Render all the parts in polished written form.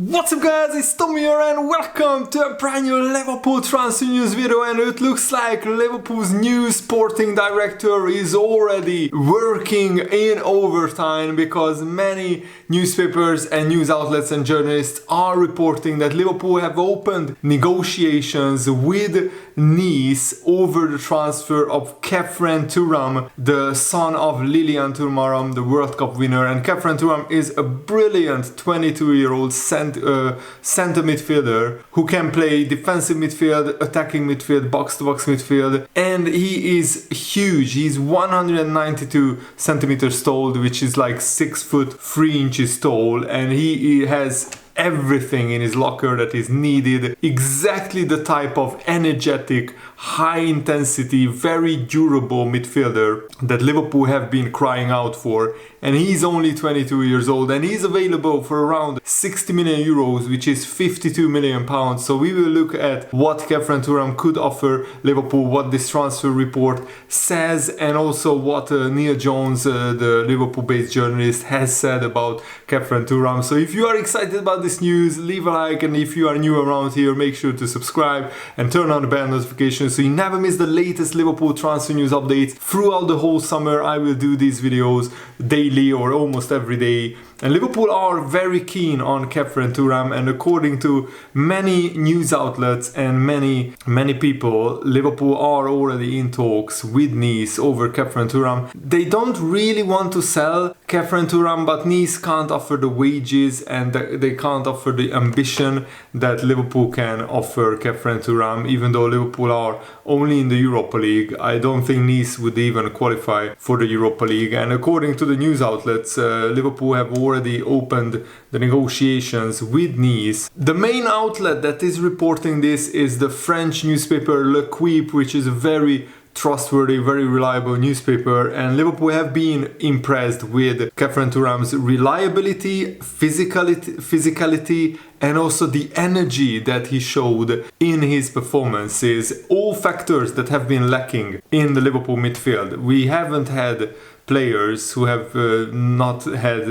What's up guys, it's Tommy here and welcome to a brand new Liverpool transfer news video. And it looks like Liverpool's new sporting director is already working in overtime, because many newspapers and news outlets and journalists are reporting that Liverpool have opened negotiations with Nice over the transfer of Khephren Thuram, the son of Lilian Thuram, the World Cup winner. And Khephren Thuram is a brilliant 22-year-old center midfielder who can play defensive midfield, attacking midfield, box-to-box midfield, and he is huge. He's 192 centimeters tall, which is like 6 foot 3 inches tall, and he has everything in his locker that is needed. Exactly the type of energetic, high intensity, very durable midfielder that Liverpool have been crying out for. And he's only 22 years old and he's available for around 60 million euros, which is 52 million pounds. So we will look at what Khephren Thuram could offer Liverpool, what this transfer report says, and also what Neil Jones, the Liverpool-based journalist, has said about Khephren Thuram. So if you are excited about this news, leave a like, and if you are new around here, make sure to subscribe and turn on the bell notifications so you never miss the latest Liverpool transfer news updates. Throughout the whole summer I will do these videos daily or almost every day. And Liverpool are very keen on Khephren Thuram, and according to many news outlets and many people, Liverpool are already in talks with Nice over Khephren Thuram. They don't really want to sell Khephren Thuram, but Nice can't offer the wages and they can't offer the ambition that Liverpool can offer Khephren Thuram. Even though Liverpool are only in the Europa League, I don't think Nice would even qualify for the Europa League. And according to the news outlets, Liverpool have already opened the negotiations with Nice. The main outlet that is reporting this is the French newspaper L'Equipe, which is a very trustworthy, very reliable newspaper, and Liverpool have been impressed with Khephren Thuram's reliability, physicality, and also the energy that he showed in his performances. All factors that have been lacking in the Liverpool midfield. We haven't had players who have not had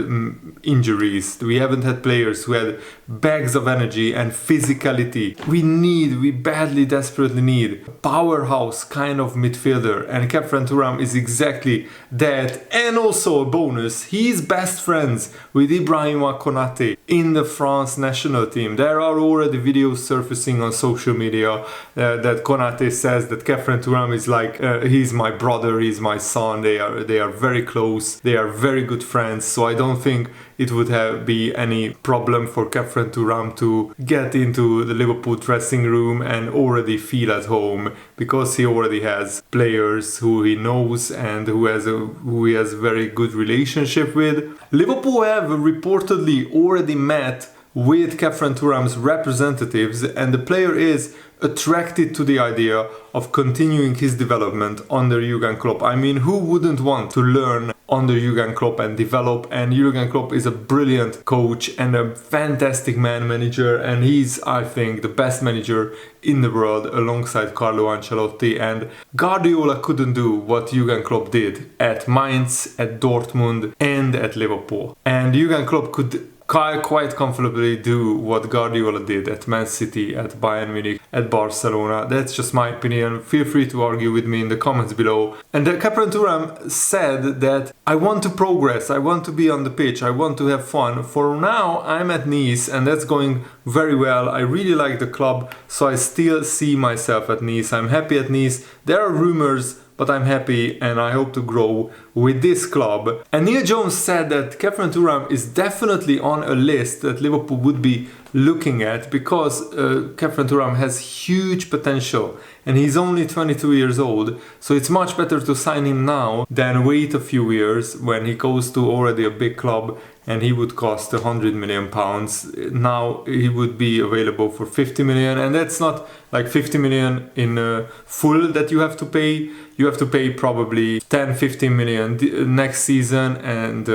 injuries. We haven't had players who had bags of energy and physicality. We badly, desperately need a powerhouse kind of midfielder, and Khephren Thuram is exactly that. And also a bonus, he's best friends with Ibrahima Konate in the France national team. There are already videos surfacing on social media that Konate says that Khephren Thuram is like, he's my brother, he's my son, they are very close, they are very good friends. So I don't think it would be any problem for Khephren Thuram to get into the Liverpool dressing room and already feel at home, because he already has players who he knows and who he has very good relationship with. Liverpool have reportedly already met with Khephren Thuram's representatives, and the player is attracted to the idea of continuing his development under Jurgen Klopp. I mean, who wouldn't want to learn under Jurgen Klopp and develop? And Jurgen Klopp is a brilliant coach and a fantastic manager, and he's, I think, the best manager in the world alongside Carlo Ancelotti. And Guardiola couldn't do what Jurgen Klopp did at Mainz, at Dortmund, and at Liverpool. And Jurgen Klopp could quite comfortably do what Guardiola did at Man City, at Bayern Munich, at Barcelona. That's just my opinion. Feel free to argue with me in the comments below. And Khephren Thuram said that I want to progress, I want to be on the pitch, I want to have fun. For now, I'm at Nice and that's going very well. I really like the club, so I still see myself at Nice. I'm happy at Nice. There are rumors, but I'm happy and I hope to grow with this club. And Neil Jones said that Khephren Thuram is definitely on a list that Liverpool would be looking at, because Khephren Thuram has huge potential and he's only 22 years old, so it's much better to sign him now than wait a few years when he goes to already a big club and he would cost 100 million pounds. Now he would be available for 50 million, and that's not like 50 million in full that you have to pay. You have to pay probably 10-15 million next season, and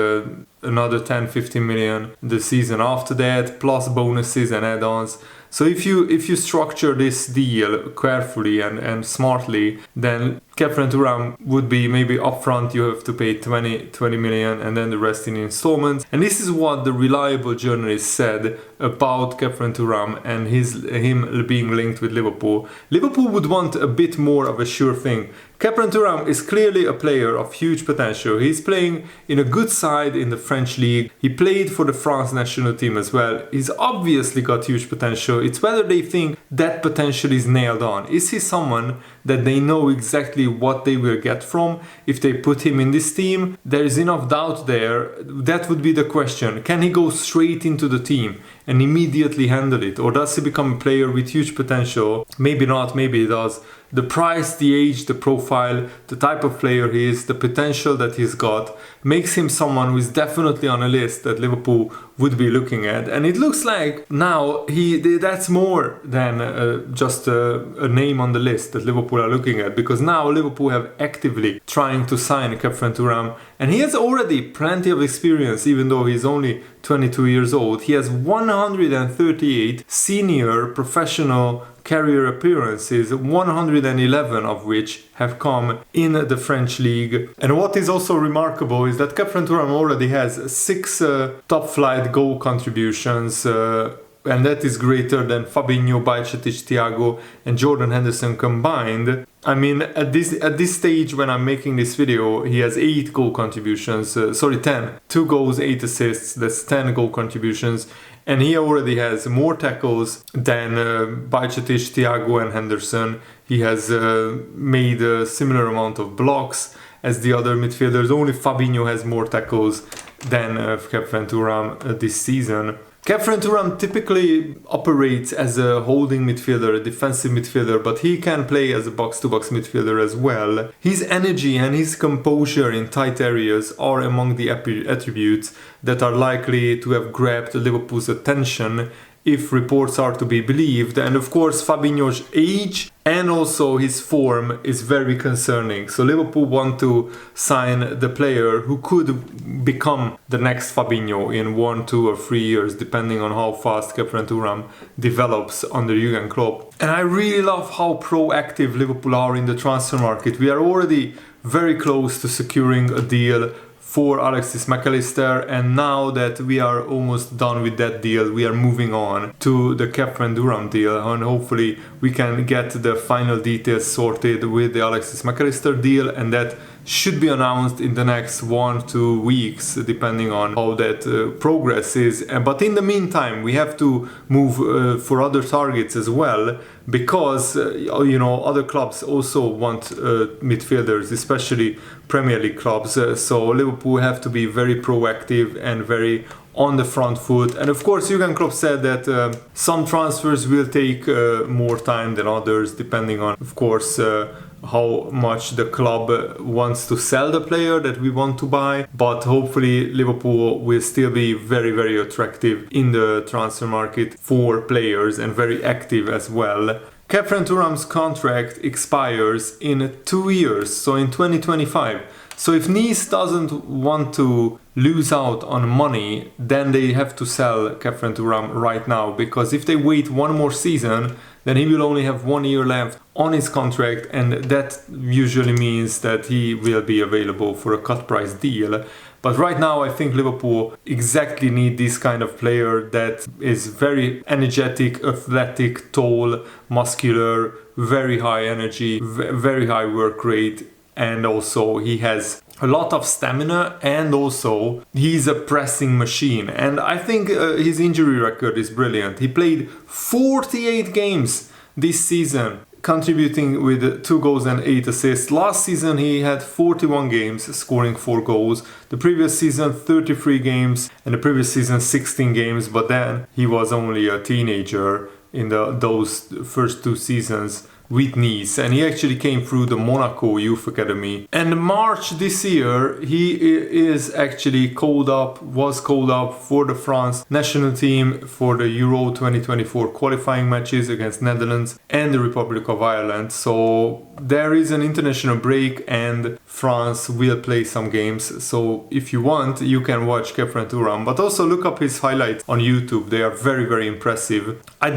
another 10-15 million the season after that, plus bonuses and add-ons. So if you structure this deal carefully and smartly, then Khephren Thuram would be maybe upfront, you have to pay 20 million and then the rest in installments. And this is what the reliable journalist said about Khephren Thuram and him being linked with Liverpool. Liverpool would want a bit more of a sure thing. Khephren Thuram is clearly a player of huge potential. He's playing in a good side in the French league. He played for the France national team as well. He's obviously got huge potential. It's whether they think that potential is nailed on. Is he someone that they know exactly what they will get from if they put him in this team? There is enough doubt there. That would be the question. Can he go straight into the team and immediately handle it? Or does he become a player with huge potential? Maybe not, maybe he does. The price, the age, the profile, the type of player he is, the potential that he's got makes him someone who is definitely on a list that Liverpool would be looking at. And it looks like now that's more than just a name on the list that Liverpool are looking at, because now Liverpool have actively trying to sign Khephren Thuram, and he has already plenty of experience. Even though he's only 22 years old, he has 138 senior professional career appearances, 111 of which have come in the French league. And what is also remarkable is that Khephren Thuram already has 6 top flight goal contributions, and that is greater than Fabinho, Bajcetic, Thiago and Jordan Henderson combined. I mean, at this stage when I'm making this video, he has 8 goal contributions, 10. 2 goals, 8 assists, that's 10 goal contributions. And he already has more tackles than Bajcetic, Thiago and Henderson. He has made a similar amount of blocks as the other midfielders. Only Fabinho has more tackles than Khephren Thuram this season. Khephren Thuram typically operates as a holding midfielder, a defensive midfielder, but he can play as a box-to-box midfielder as well. His energy and his composure in tight areas are among the attributes that are likely to have grabbed Liverpool's attention, if reports are to be believed. And of course, Fabinho's age and also his form is very concerning. So Liverpool want to sign the player who could become the next Fabinho in 1, 2 or 3 years, depending on how fast Khephren Thuram develops under Jurgen Klopp. And I really love how proactive Liverpool are in the transfer market. We are already very close to securing a deal for Alexis Mac Allister, and now that we are almost done with that deal, we are moving on to the Khephren Thuram deal, and hopefully we can get the final details sorted with the Alexis Mac Allister deal, and that should be announced in the next 1-2 weeks, depending on how that progresses. But in the meantime, we have to move for other targets as well, because other clubs also want midfielders, especially Premier League clubs. So Liverpool have to be very proactive and very on the front foot. And of course, Jurgen Klopp said that some transfers will take more time than others, depending on, of course, how much the club wants to sell the player that we want to buy. But hopefully Liverpool will still be very, very attractive in the transfer market for players and very active as well. Khephren Thuram's contract expires in 2 years, so in 2025. So if Nice doesn't want to lose out on money, then they have to sell Khephren Thuram right now, because if they wait one more season, then he will only have 1 year left on his contract, and that usually means that he will be available for a cut price deal. But right now I think Liverpool exactly need this kind of player that is very energetic, athletic, tall, muscular, very high energy, very high work rate, and also he has a lot of stamina, and also he's a pressing machine. And I think his injury record is brilliant. He played 48 games this season, contributing with 2 goals and 8 assists. Last season he had 41 games, scoring 4 goals. The previous season 33 games, and the previous season 16 games, but then he was only a teenager in those first 2 seasons with Nice, and he actually came through the Monaco Youth Academy. And March this year he is actually was called up for the France national team for the Euro 2024 qualifying matches against Netherlands and the Republic of Ireland. So there is an international break and France will play some games. So if you want, you can watch Khephren Thuram, but also look up his highlights on YouTube. They are very, very impressive. I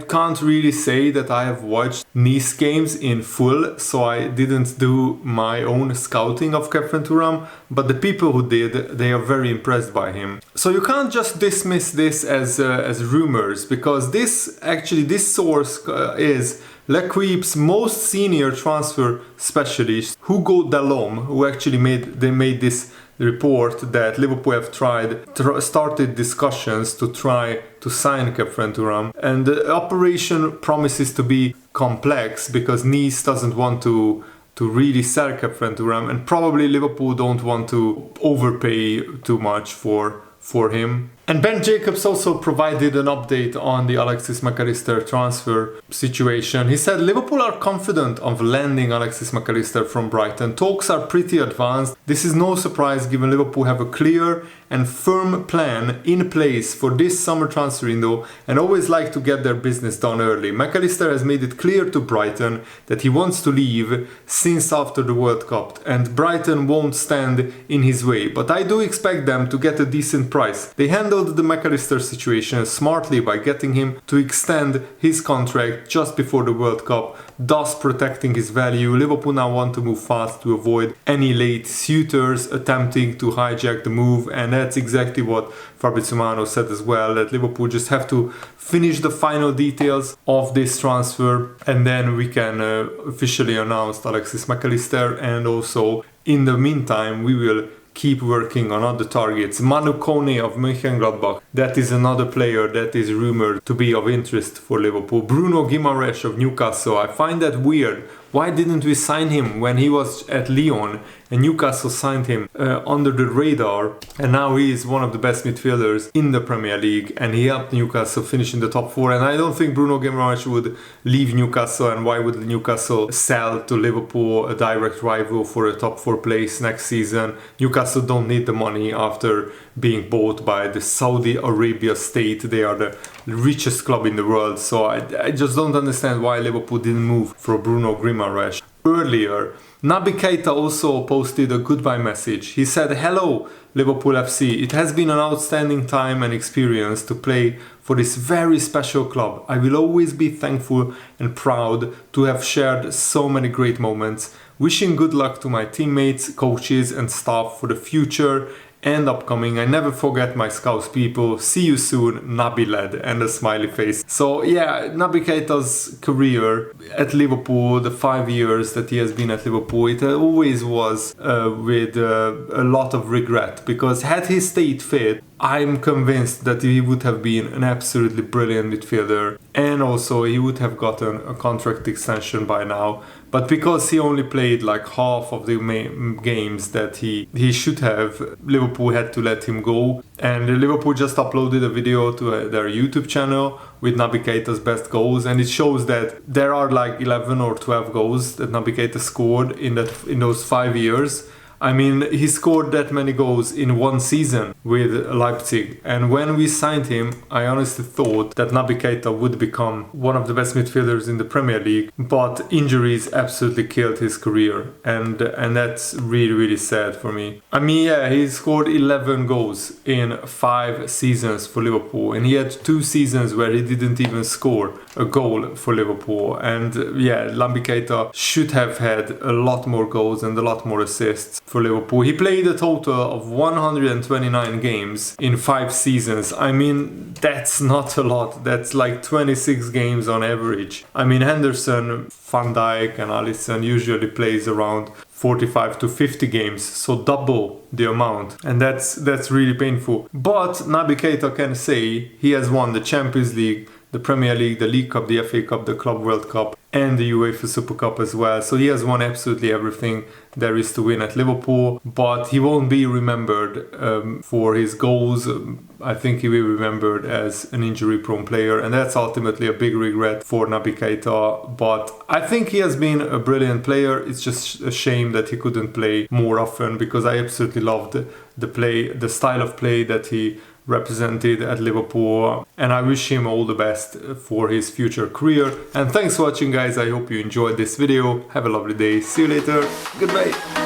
can't really say that I have watched watched Nice games in full, so I didn't do my own scouting of Khephren Thuram, but the people who did, they are very impressed by him. So you can't just dismiss this as rumors, because this source is L'Equipe's most senior transfer specialist, Hugo Delhomme, who actually made this report that Liverpool have started discussions to try to sign Khephren Thuram, and the operation promises to be complex because Nice doesn't want to really sell Khephren Thuram, and probably Liverpool don't want to overpay too much for him. And Ben Jacobs also provided an update on the Alexis Mac Allister transfer situation. He said Liverpool are confident of landing Alexis Mac Allister from Brighton. Talks are pretty advanced. This is no surprise given Liverpool have a clear and firm plan in place for this summer transfer window and always like to get their business done early. Mac Allister has made it clear to Brighton that he wants to leave since after the World Cup, and Brighton won't stand in his way. But I do expect them to get a decent price. They handled the Mac Allister situation smartly by getting him to extend his contract just before the World Cup, thus protecting his value. Liverpool now want to move fast to avoid any late suitors attempting to hijack the move, and that's exactly what Fabrizio Romano said as well, that Liverpool just have to finish the final details of this transfer, and then we can officially announce Alexis Mac Allister. And also in the meantime we will keep working on other targets. Manu Kone of Mönchengladbach, that is another player that is rumored to be of interest for Liverpool. Bruno Guimaraes of Newcastle, I find that weird. Why didn't we sign him when he was at Lyon and Newcastle signed him under the radar, and now he is one of the best midfielders in the Premier League and he helped Newcastle finish in the top 4, and I don't think Bruno Guimaraes would leave Newcastle, and why would Newcastle sell to Liverpool, a direct rival, for a top 4 place next season? Newcastle don't need the money after being bought by the Saudi Arabia state. They are the richest club in the world, so I just don't understand why Liverpool didn't move for Bruno Guimaraes earlier. Naby Keita also posted a goodbye message. He said, "Hello Liverpool FC, it has been an outstanding time and experience to play for this very special club. I will always be thankful and proud to have shared so many great moments. Wishing good luck to my teammates, coaches and staff for the future and upcoming. I never forget my Scouse people. See you soon, Naby lad," and a smiley face. So yeah, Naby Keita's career at Liverpool, the 5 years that he has been at Liverpool, it always was with a lot of regret, because had he stayed fit, I'm convinced that he would have been an absolutely brilliant midfielder, and also he would have gotten a contract extension by now. But because he only played like half of the games that he should have, Liverpool had to let him go. And Liverpool just uploaded a video to their YouTube channel with Naby Keita's best goals, and it shows that there are like 11 or 12 goals that Naby Keita scored in those 5 years. I mean, he scored that many goals in one season with Leipzig, and when we signed him, I honestly thought that Naby Keita would become one of the best midfielders in the Premier League, but injuries absolutely killed his career, and that's really, really sad for me. I mean, yeah, he scored 11 goals in 5 seasons for Liverpool, and he had 2 seasons where he didn't even score a goal for Liverpool, and yeah, Naby Keita should have had a lot more goals and a lot more assists for Liverpool. He played a total of 129 games in 5 seasons. I mean, that's not a lot. That's like 26 games on average. I mean, Henderson, Van Dijk and Alisson usually plays around 45 to 50 games, so double the amount, and that's really painful. But Naby Keita can say he has won the Champions League, the Premier League, the League Cup, the FA Cup, the Club World Cup and the UEFA Super Cup as well. So he has won absolutely everything there is to win at Liverpool, but he won't be remembered for his goals. I think he will be remembered as an injury-prone player, and that's ultimately a big regret for Naby Keita. But I think he has been a brilliant player. It's just a shame that he couldn't play more often, because I absolutely loved the style of play that he represented at Liverpool, and I wish him all the best for his future career. And thanks for watching, guys. I hope you enjoyed this video. Have a lovely day. See you later. Goodbye.